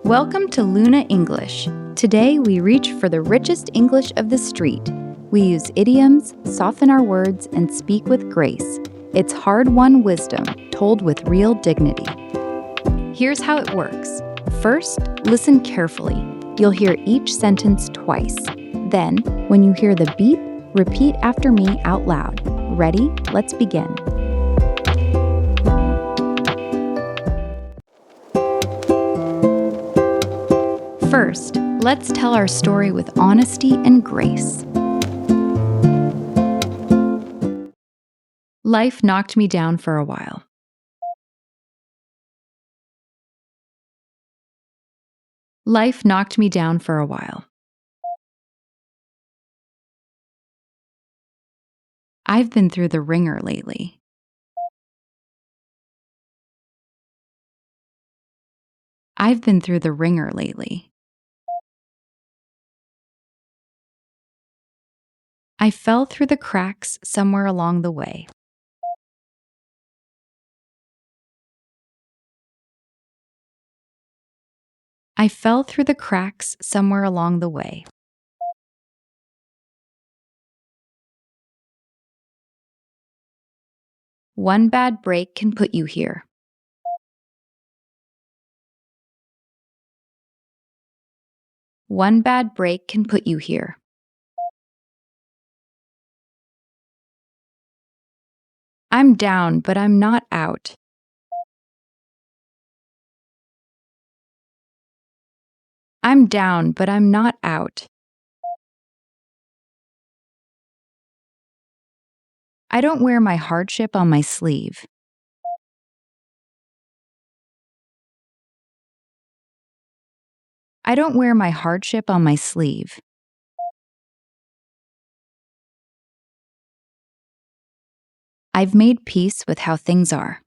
Welcome to Luna English. Today we reach for the richest English of the street. We use idioms, soften our words, and speak with grace. It's hard-won wisdom told with real dignity. Here's how it works. First, listen carefully. You'll hear each sentence twice. Then, when you hear the beep, repeat after me out loud. Ready? Let's begin. First, let's tell our story with honesty and grace. Life knocked me down for a while. Life knocked me down for a while. I've been through the ringer lately. I've been through the ringer lately. I fell through the cracks somewhere along the way. I fell through the cracks somewhere along the way. One bad break can put you here. One bad break can put you here. I'm down, but I'm not out. I'm down, but I'm not out. I don't wear my hardship on my sleeve. I don't wear my hardship on my sleeve. I've made peace with how things are.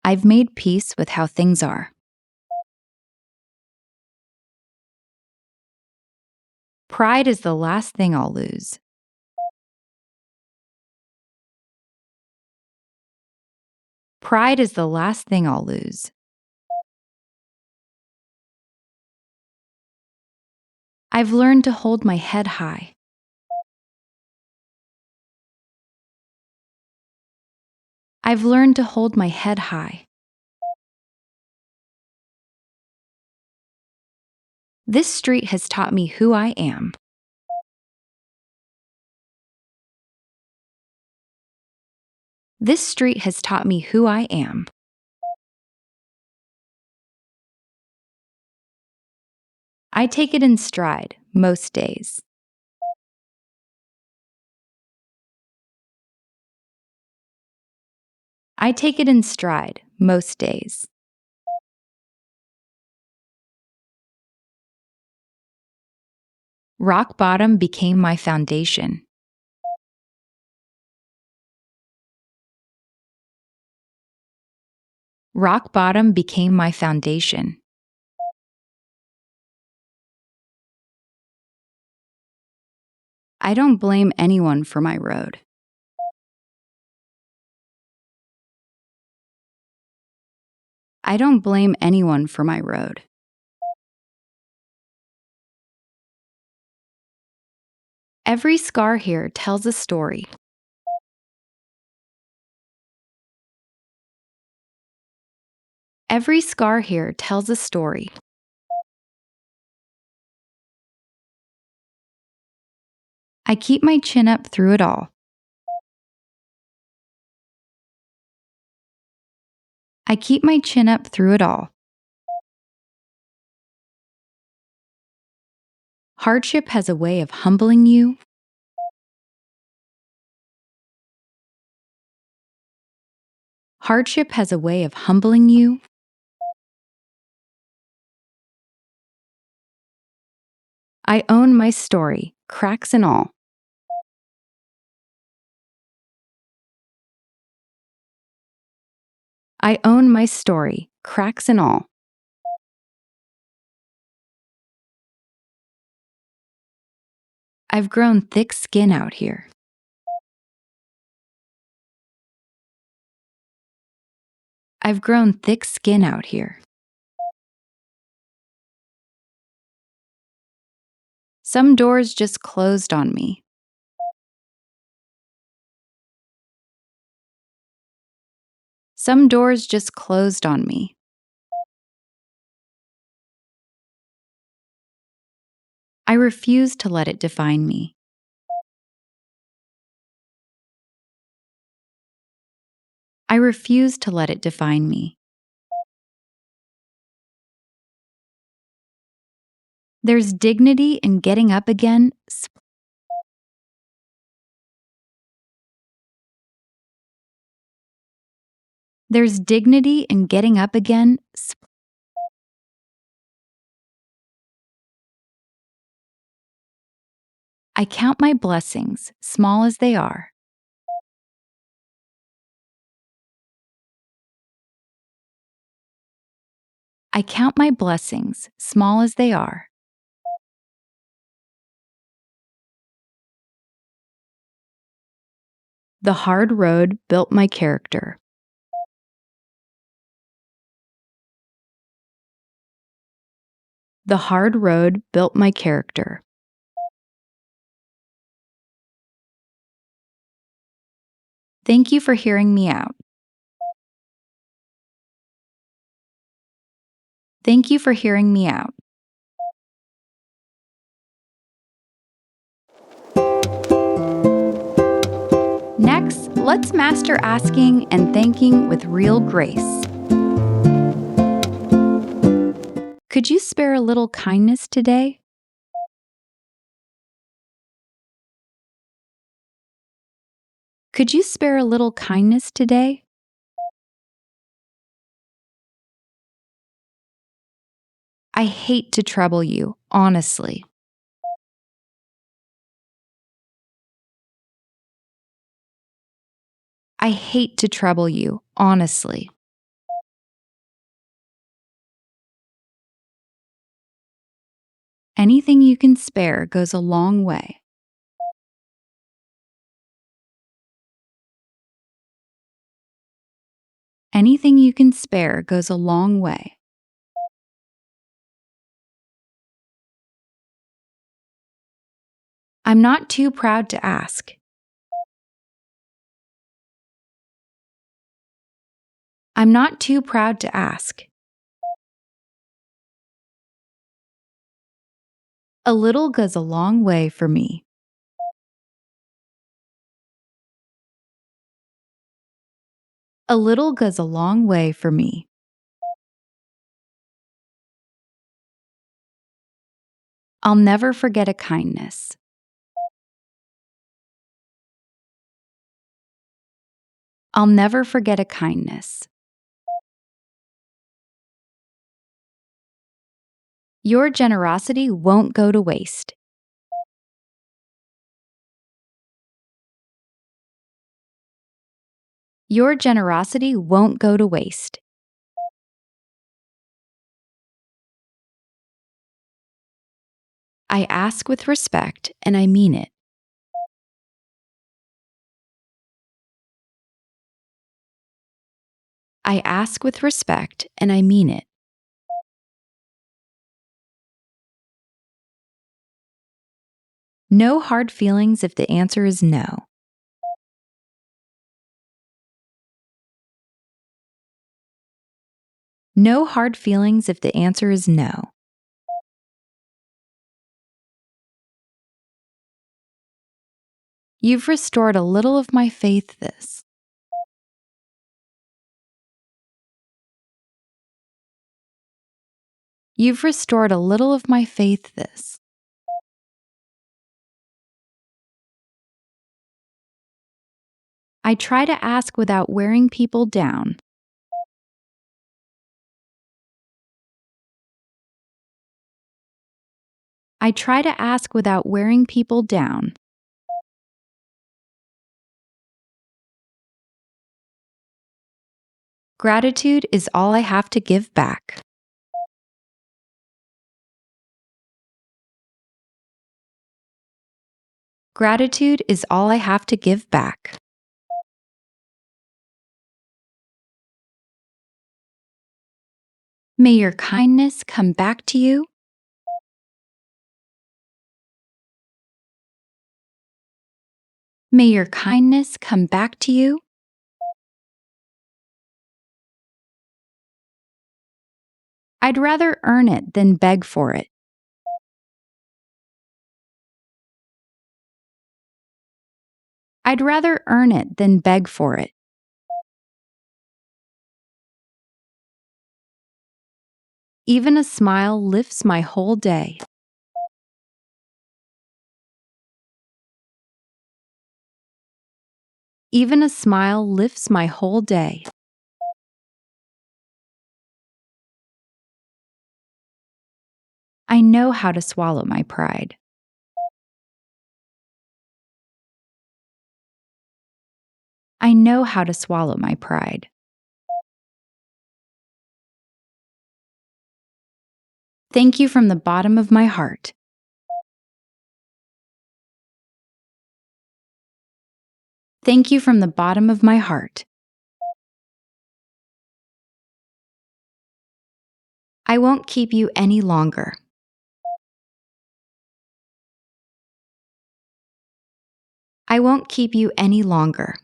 I've made peace with how things are. Pride is the last thing I'll lose. Pride is the last thing I'll lose. I've learned to hold my head high. I've learned to hold my head high. This street has taught me who I am. This street has taught me who I am. I take it in stride most days. I take it in stride most days. Rock bottom became my foundation. Rock bottom became my foundation. I don't blame anyone for my road. I don't blame anyone for my road. Every scar here tells a story. Every scar here tells a story. I keep my chin up through it all. I keep my chin up through it all. Hardship has a way of humbling you. Hardship has a way of humbling you. I own my story, cracks and all. I own my story, cracks and all. I've grown thick skin out here. I've grown thick skin out here. Some doors just closed on me. Some doors just closed on me. I refuse to let it define me. I refuse to let it define me. There's dignity in getting up again. There's dignity in getting up again. I count my blessings, small as they are. I count my blessings, small as they are. The hard road built my character. The hard road built my character. Thank you for hearing me out. Thank you for hearing me out. Next, let's master asking and thanking with real grace. Could you spare a little kindness today? Could you spare a little kindness today? I hate to trouble you, honestly. I hate to trouble you, honestly. Anything you can spare goes a long way. Anything you can spare goes a long way. I'm not too proud to ask. I'm not too proud to ask. A little goes a long way for me. A little goes a long way for me. I'll never forget a kindness. I'll never forget a kindness. Your generosity won't go to waste. Your generosity won't go to waste. I ask with respect, and I mean it. I ask with respect, and I mean it. No hard feelings if the answer is no. No hard feelings if the answer is no. You've restored a little of my faith this. You've restored a little of my faith this. I try to ask without wearing people down. I try to ask without wearing people down. Gratitude is all I have to give back. Gratitude is all I have to give back. May your kindness come back to you. May your kindness come back to you. I'd rather earn it than beg for it. I'd rather earn it than beg for it. Even a smile lifts my whole day. Even a smile lifts my whole day. I know how to swallow my pride. I know how to swallow my pride. Thank you from the bottom of my heart. Thank you from the bottom of my heart. I won't keep you any longer. I won't keep you any longer.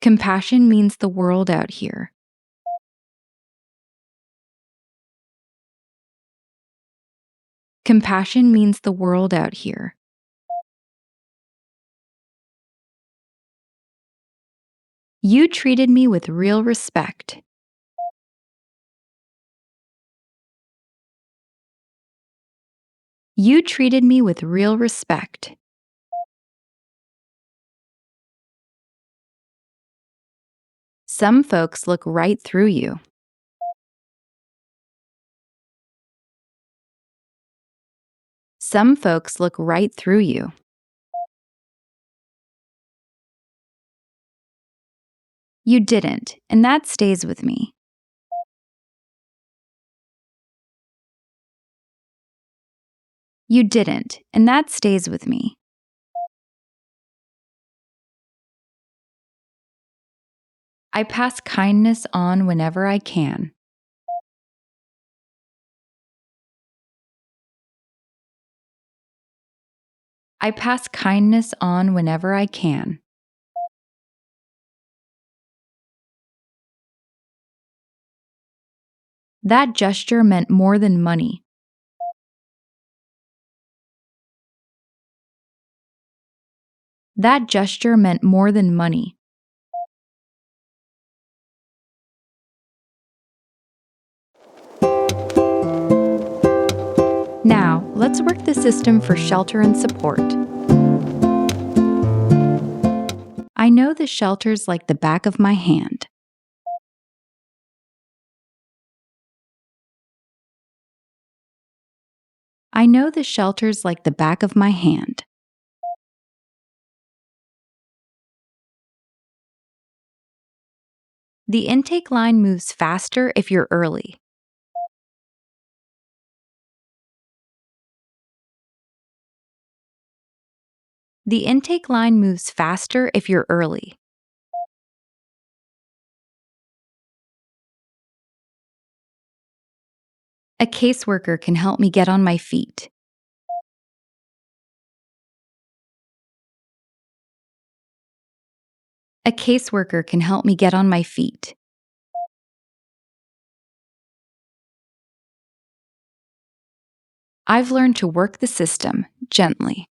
Compassion means the world out here. Compassion means the world out here. You treated me with real respect. You treated me with real respect. Some folks look right through you. Some folks look right through you. You didn't, and that stays with me. You didn't, and that stays with me. I pass kindness on whenever I can. I pass kindness on whenever I can. That gesture meant more than money. That gesture meant more than money. Now, let's work the system for shelter and support. I know the shelters like the back of my hand. I know the shelters like the back of my hand. The intake line moves faster if you're early. The intake line moves faster if you're early. A caseworker can help me get on my feet. A caseworker can help me get on my feet. I've learned to work the system gently.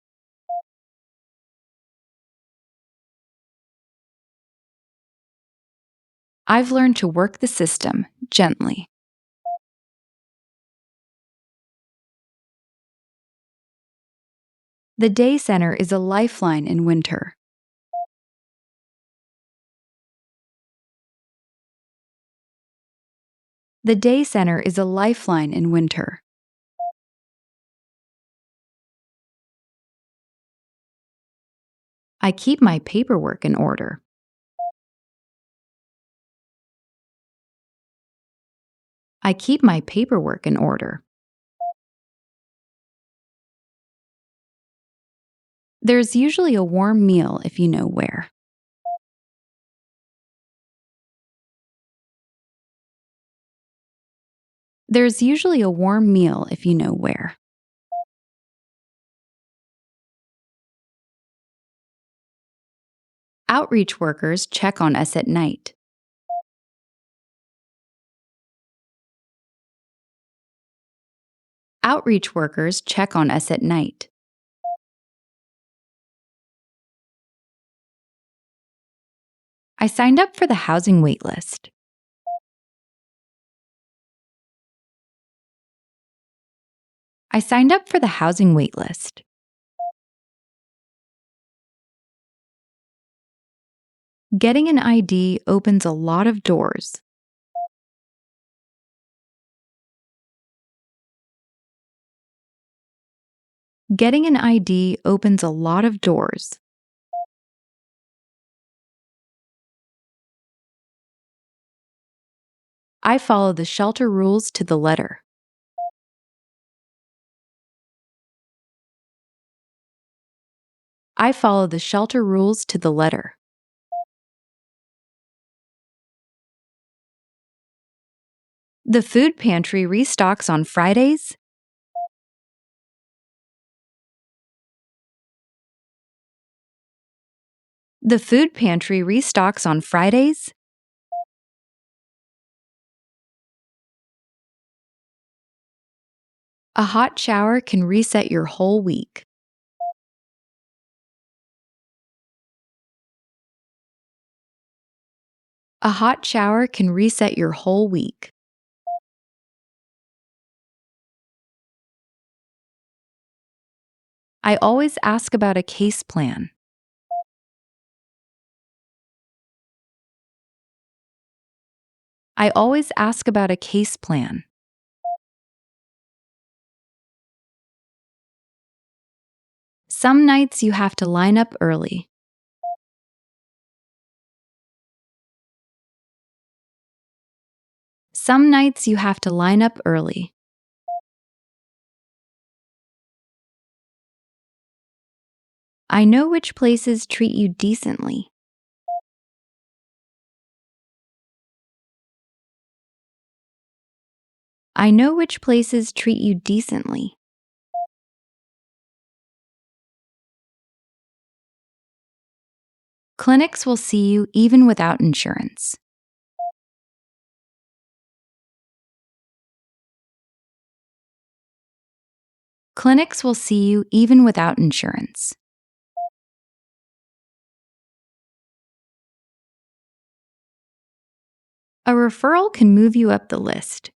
I've learned to work the system gently. The day center is a lifeline in winter. The day center is a lifeline in winter. I keep my paperwork in order. I keep my paperwork in order. There's usually a warm meal if you know where. There's usually a warm meal if you know where. Outreach workers check on us at night. Outreach workers check on us at night. I signed up for the housing wait list. I signed up for the housing wait list. Getting an ID opens a lot of doors. Getting an ID opens a lot of doors. I follow the shelter rules to the letter. I follow the shelter rules to the letter. The food pantry restocks on Fridays. The food pantry restocks on Fridays. A hot shower can reset your whole week. A hot shower can reset your whole week. I always ask about a case plan. I always ask about a case plan. Some nights you have to line up early. Some nights you have to line up early. I know which places treat you decently. I know which places treat you decently. Clinics will see you even without insurance. Clinics will see you even without insurance. A referral can move you up the list.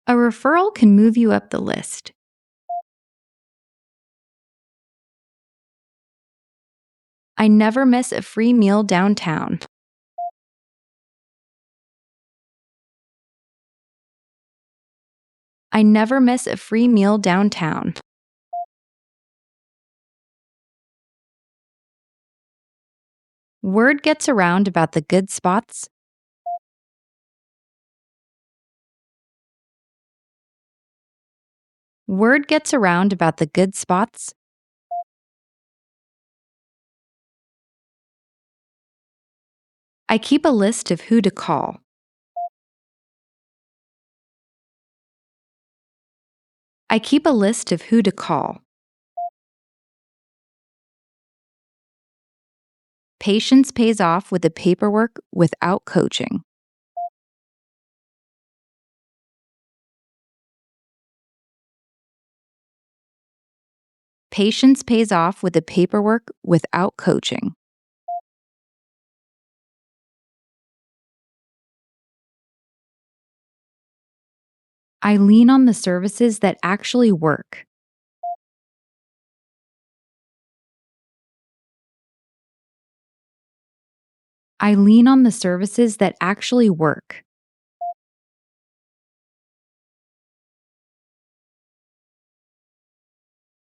A referral can move you up the list. I never miss a free meal downtown. I never miss a free meal downtown. Word gets around about the good spots. Word gets around about the good spots. I keep a list of who to call. I keep a list of who to call. Patience pays off with the paperwork without coaching. Patience pays off with the paperwork without coaching. I lean on the services that actually work. I lean on the services that actually work.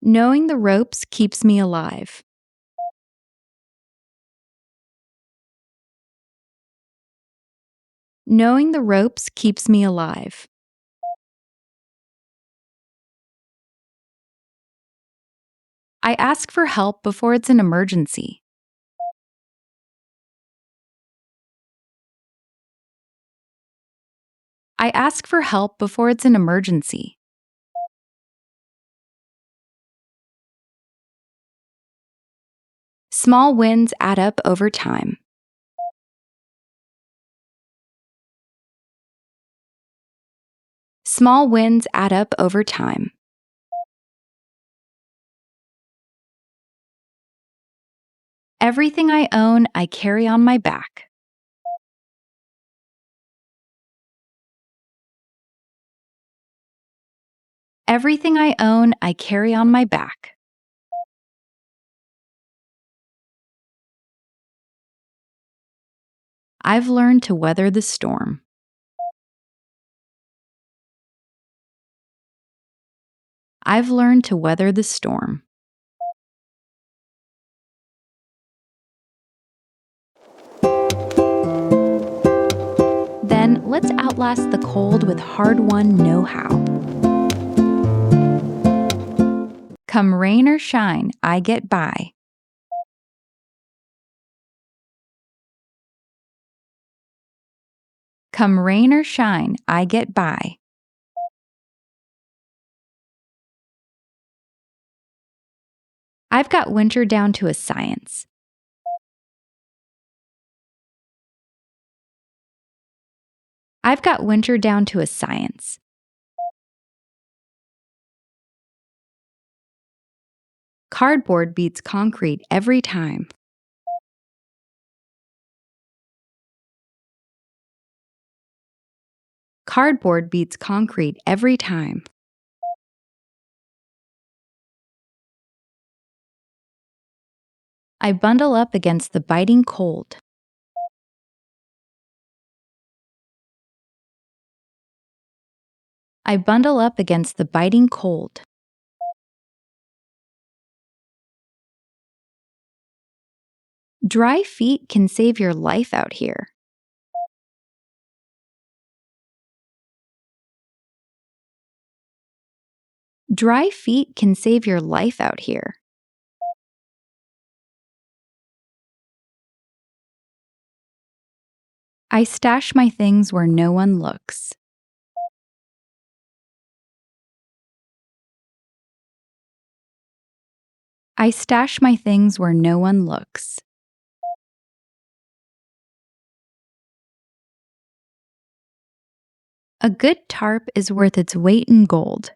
Knowing the ropes keeps me alive. Knowing the ropes keeps me alive. I ask for help before it's an emergency. I ask for help before it's an emergency. Small wins add up over time. Small wins add up over time. Everything I own, I carry on my back. Everything I own, I carry on my back. I've learned to weather the storm. I've learned to weather the storm. Then let's outlast the cold with hard-won know-how. Come rain or shine, I get by. Come rain or shine, I get by. I've got winter down to a science. I've got winter down to a science. Cardboard beats concrete every time. Cardboard beats concrete every time. I bundle up against the biting cold. I bundle up against the biting cold. Dry feet can save your life out here. Dry feet can save your life out here. I stash my things where no one looks. I stash my things where no one looks. A good tarp is worth its weight in gold.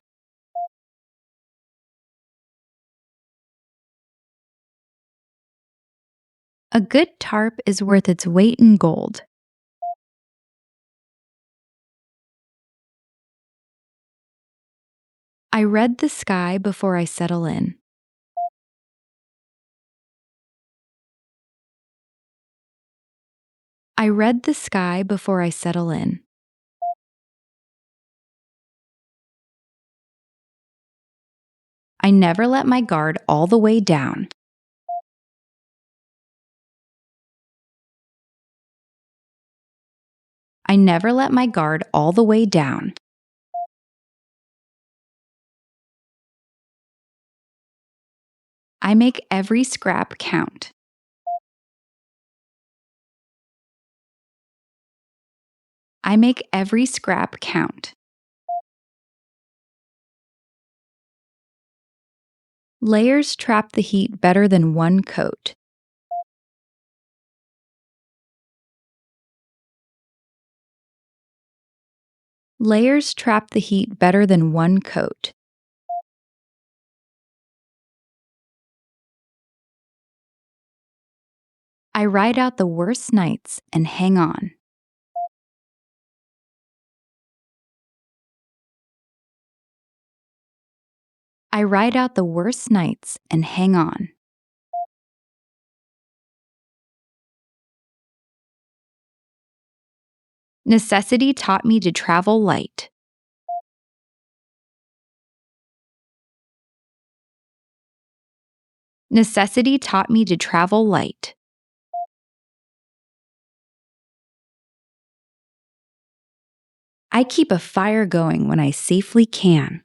A good tarp is worth its weight in gold. I read the sky before I settle in. I read the sky before I settle in. I never let my guard all the way down. I never let my guard all the way down. I make every scrap count. I make every scrap count. Layers trap the heat better than one coat. Layers trap the heat better than one coat. I ride out the worst nights and hang on. I ride out the worst nights and hang on. Necessity taught me to travel light. Necessity taught me to travel light. I keep a fire going when I safely can.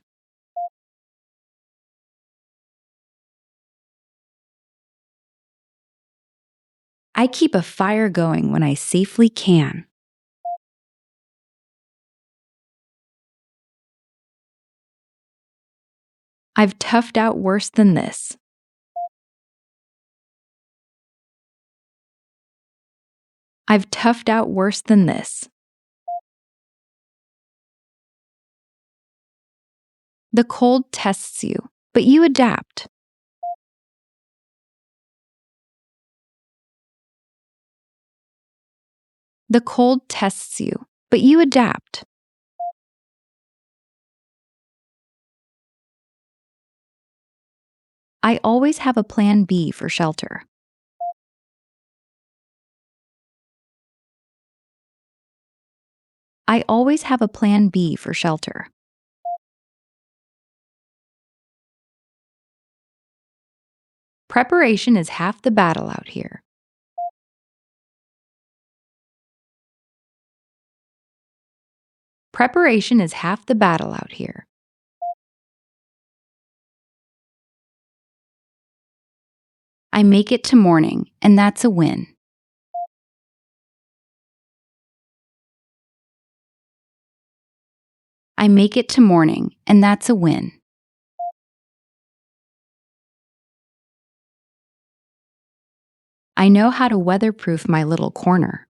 I keep a fire going when I safely can. I've toughed out worse than this. I've toughed out worse than this. The cold tests you, but you adapt. The cold tests you, but you adapt. I always have a plan B for shelter. I always have a plan B for shelter. Preparation is half the battle out here. Preparation is half the battle out here. I make it to morning, and that's a win. I make it to morning, and that's a win. I know how to weatherproof my little corner.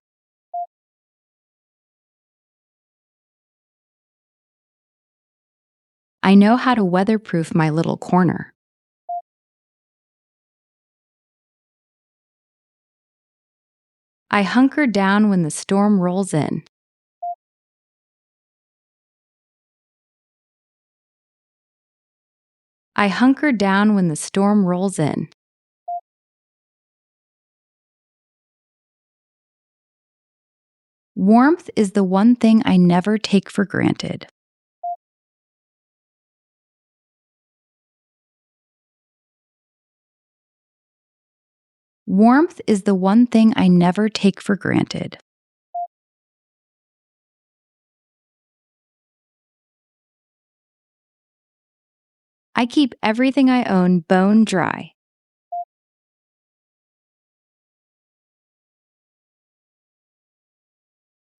I know how to weatherproof my little corner. I hunker down when the storm rolls in. I hunker down when the storm rolls in. Warmth is the one thing I never take for granted. Warmth is the one thing I never take for granted. I keep everything I own bone dry.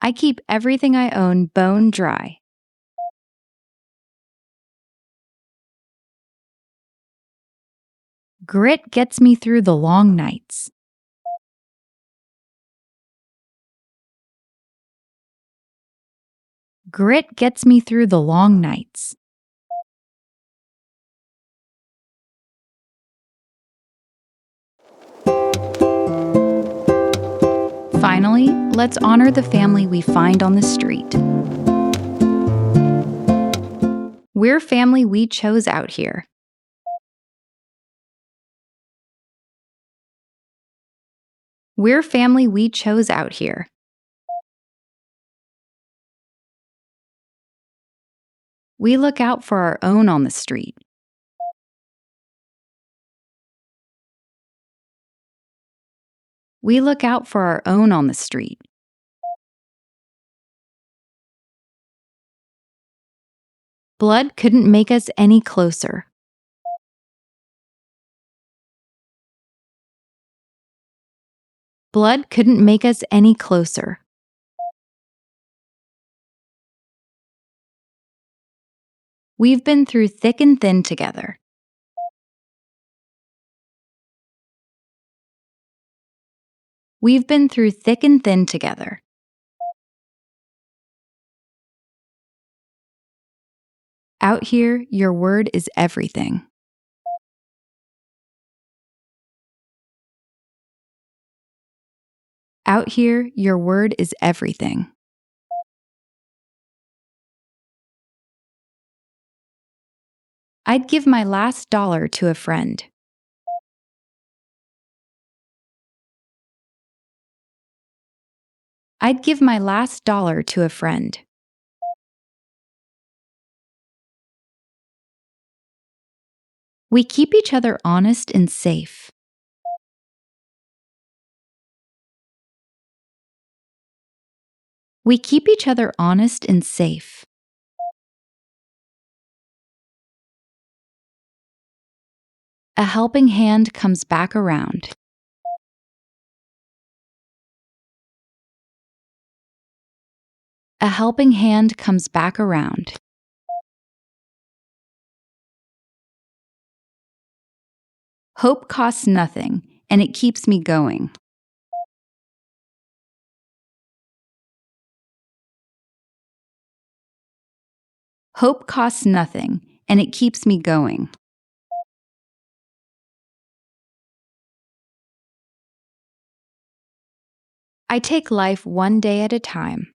I keep everything I own bone dry. Grit gets me through the long nights. Grit gets me through the long nights. Finally, let's honor the family we find on the street. We're family we chose out here. We're family we chose out here. We look out for our own on the street. We look out for our own on the street. Blood couldn't make us any closer. Blood couldn't make us any closer. We've been through thick and thin together. We've been through thick and thin together. Out here, your word is everything. Out here, your word is everything. I'd give my last dollar to a friend. I'd give my last dollar to a friend. We keep each other honest and safe. We keep each other honest and safe. A helping hand comes back around. A helping hand comes back around. Hope costs nothing, and it keeps me going. Hope costs nothing, and it keeps me going. I take life one day at a time.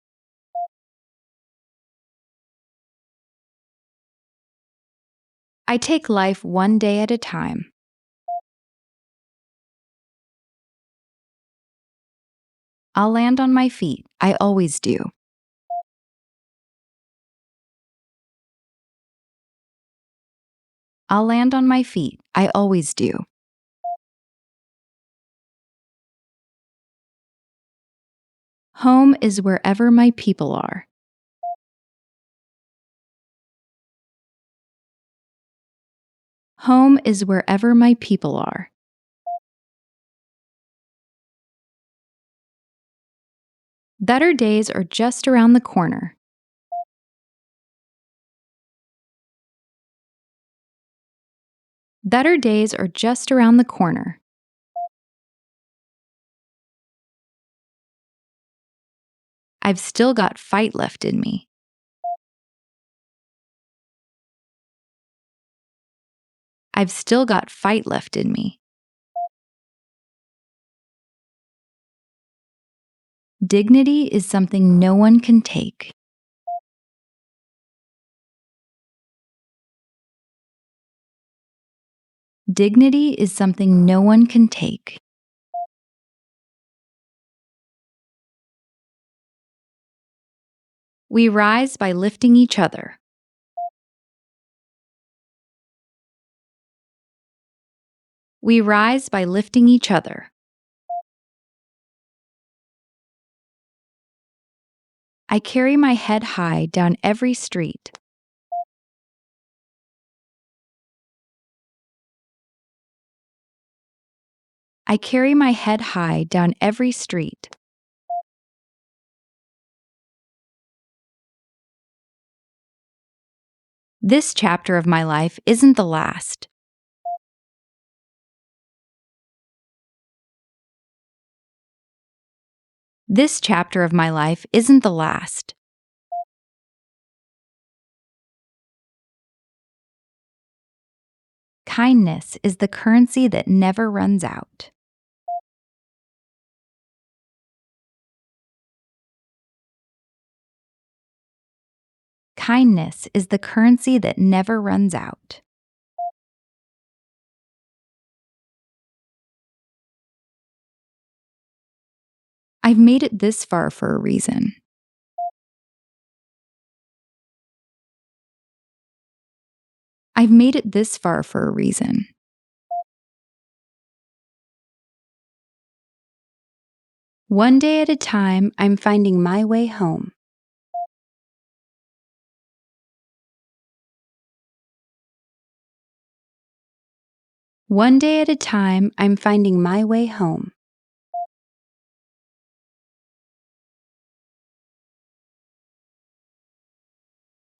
I take life one day at a time. I'll land on my feet. I always do. I'll land on my feet. I always do. Home is wherever my people are. Home is wherever my people are. Better days are just around the corner. Better days are just around the corner. I've still got fight left in me. I've still got fight left in me. Dignity is something no one can take. Dignity is something no one can take. We rise by lifting each other. We rise by lifting each other. I carry my head high down every street. I carry my head high down every street. This chapter of my life isn't the last. This chapter of my life isn't the last. Kindness is the currency that never runs out. Kindness is the currency that never runs out. I've made it this far for a reason. I've made it this far for a reason. One day at a time, I'm finding my way home. One day at a time, I'm finding my way home.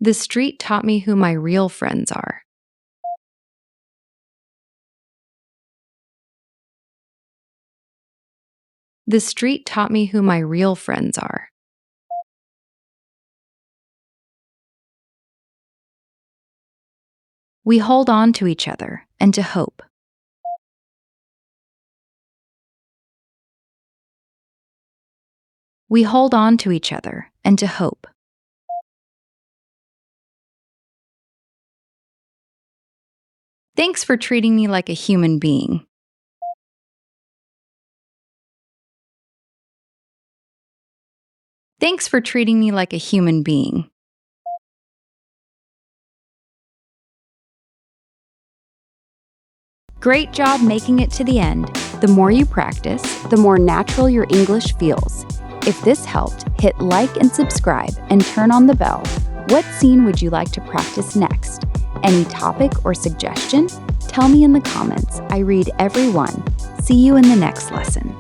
The street taught me who my real friends are. The street taught me who my real friends are. We hold on to each other and to hope. We hold on to each other and to hope. Thanks for treating me like a human being. Thanks for treating me like a human being. Great job making it to the end. The more you practice, the more natural your English feels. If this helped, hit like and subscribe and turn on the bell. What scene would you like to practice next? Any topic or suggestion? Tell me in the comments. I read every one. See you in the next lesson.